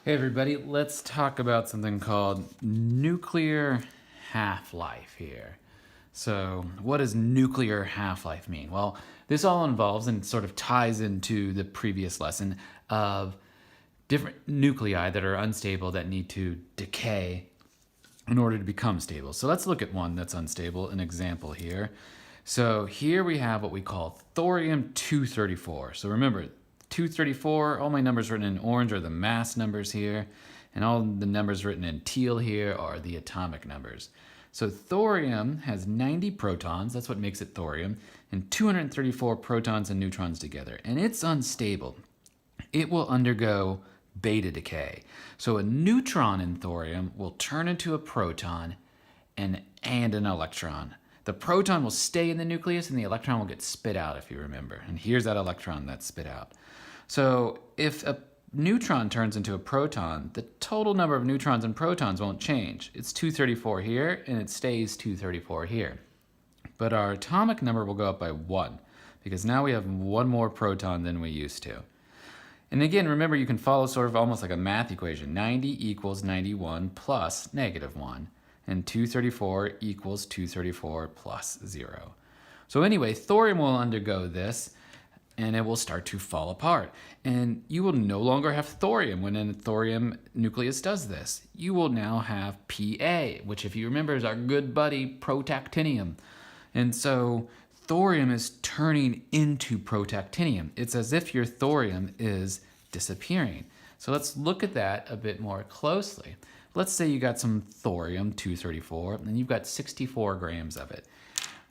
Hey everybody, let's talk about something called nuclear half-life here. So what does nuclear half-life mean? Well, this all involves and sort of ties into the previous lesson of different nuclei that are unstable that need to decay in order to become stable. So let's look at one that's unstable, an example here. So here we have what we call thorium-234. So remember, 234, all my numbers written in orange are the mass numbers here, and all the numbers written in teal here are the atomic numbers. So thorium has 90 protons, that's what makes it thorium, and 234 protons and neutrons together, and it's unstable. It will undergo beta decay. So a neutron in thorium will turn into a proton and an electron. The proton will stay in the nucleus and the electron will get spit out, if you remember. And here's that electron that's spit out. So if a neutron turns into a proton, the total number of neutrons and protons won't change. It's 234 here and it stays 234 here. But our atomic number will go up by 1 because now we have one more proton than we used to. And again, remember, you can follow sort of almost like a math equation. 90 equals 91 plus -1. And 234 equals 234 plus 0. So anyway, thorium will undergo this, and it will start to fall apart. And you will no longer have thorium when a thorium nucleus does this. You will now have Pa, which if you remember is our good buddy protactinium. And so thorium is turning into protactinium. It's as if your thorium is disappearing. So let's look at that a bit more closely. Let's say you got some thorium-234 and you've got 64 grams of it.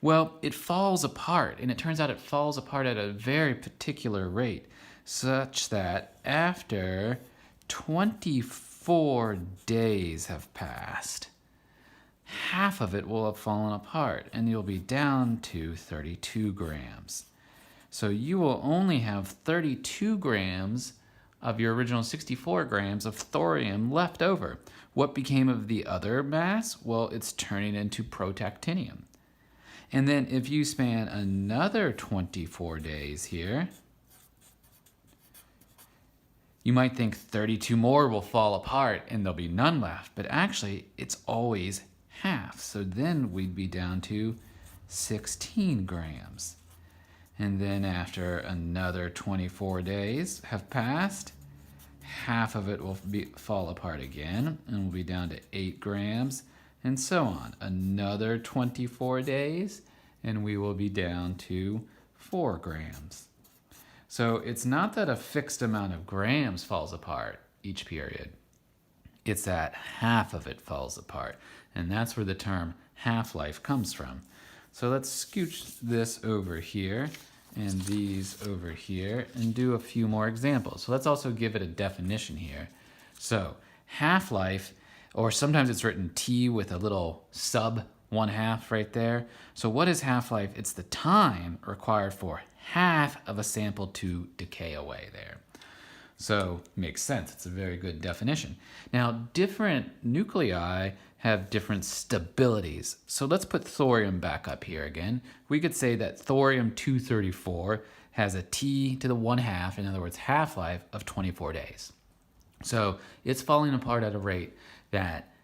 Well, it falls apart, and it turns out it falls apart at a very particular rate, such that after 24 days have passed, half of it will have fallen apart, and you'll be down to 32 grams. So you will only have 32 grams of your original 64 grams of thorium left over. What became of the other mass? Well, it's turning into protactinium. And then if you span another 24 days here, you might think 32 more will fall apart and there'll be none left, but actually it's always half. So then we'd be down to 16 grams. And then after another 24 days have passed, half of it will fall apart again, and we'll be down to 8 grams, and so on. Another 24 days, and we will be down to 4 grams. So it's not that a fixed amount of grams falls apart each period. It's that half of it falls apart, and that's where the term half-life comes from. So let's scooch this over here and these over here and do a few more examples. So let's also give it a definition here. So half-life, or sometimes it's written T with a little sub 1/2 right there. So what is half-life? It's the time required for half of a sample to decay away there. So makes sense, it's a very good definition. Now different nuclei have different stabilities. So let's put thorium back up here again. We could say that thorium-234 has a T to the 1/2, in other words, half-life of 24 days. So it's falling apart at a rate that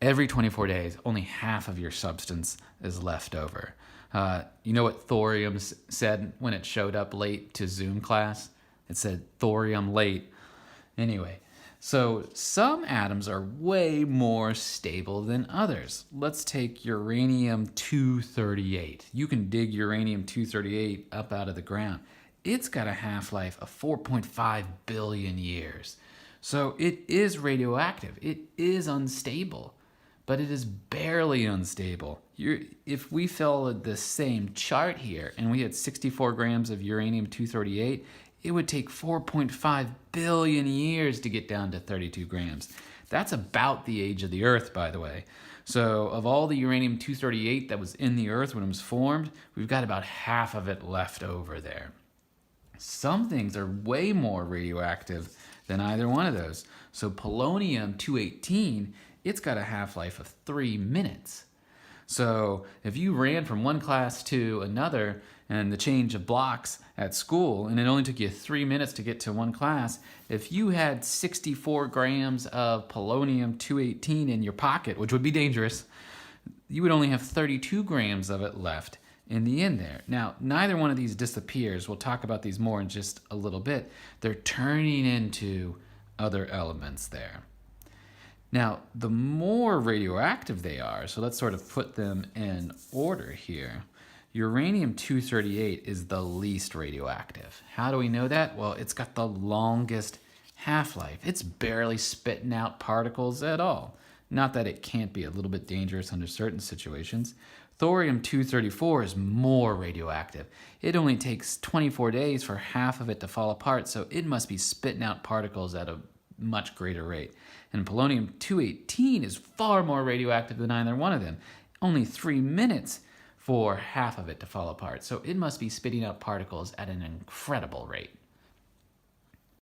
every 24 days, only half of your substance is left over. You know what thorium said when it showed up late to Zoom class? It said thorium late. Anyway, so some atoms are way more stable than others. Let's take uranium-238. You can dig uranium-238 up out of the ground. It's got a half-life of 4.5 billion years. So it is radioactive. It is unstable, but it is barely unstable. If we followed the same chart here and we had 64 grams of uranium-238, it would take 4.5 billion years to get down to 32 grams. That's about the age of the Earth, by the way. So of all the uranium-238 that was in the Earth when it was formed, we've got about half of it left over there. Some things are way more radioactive than either one of those. So polonium-218, it's got a half-life of 3 minutes. So if you ran from one class to another and the change of blocks at school, and it only took you 3 minutes to get to one class, if you had 64 grams of polonium-218 in your pocket, which would be dangerous, you would only have 32 grams of it left in the end there. Now, neither one of these disappears. We'll talk about these more in just a little bit. They're turning into other elements there. Now, the more radioactive they are, so let's sort of put them in order here. Uranium-238 is the least radioactive. How do we know that? Well, it's got the longest half-life. It's barely spitting out particles at all. Not that it can't be a little bit dangerous under certain situations. Thorium-234 is more radioactive. It only takes 24 days for half of it to fall apart, so it must be spitting out particles at a much greater rate. And polonium-218 is far more radioactive than either one of them. Only 3 minutes for half of it to fall apart, so it must be spitting out particles at an incredible rate.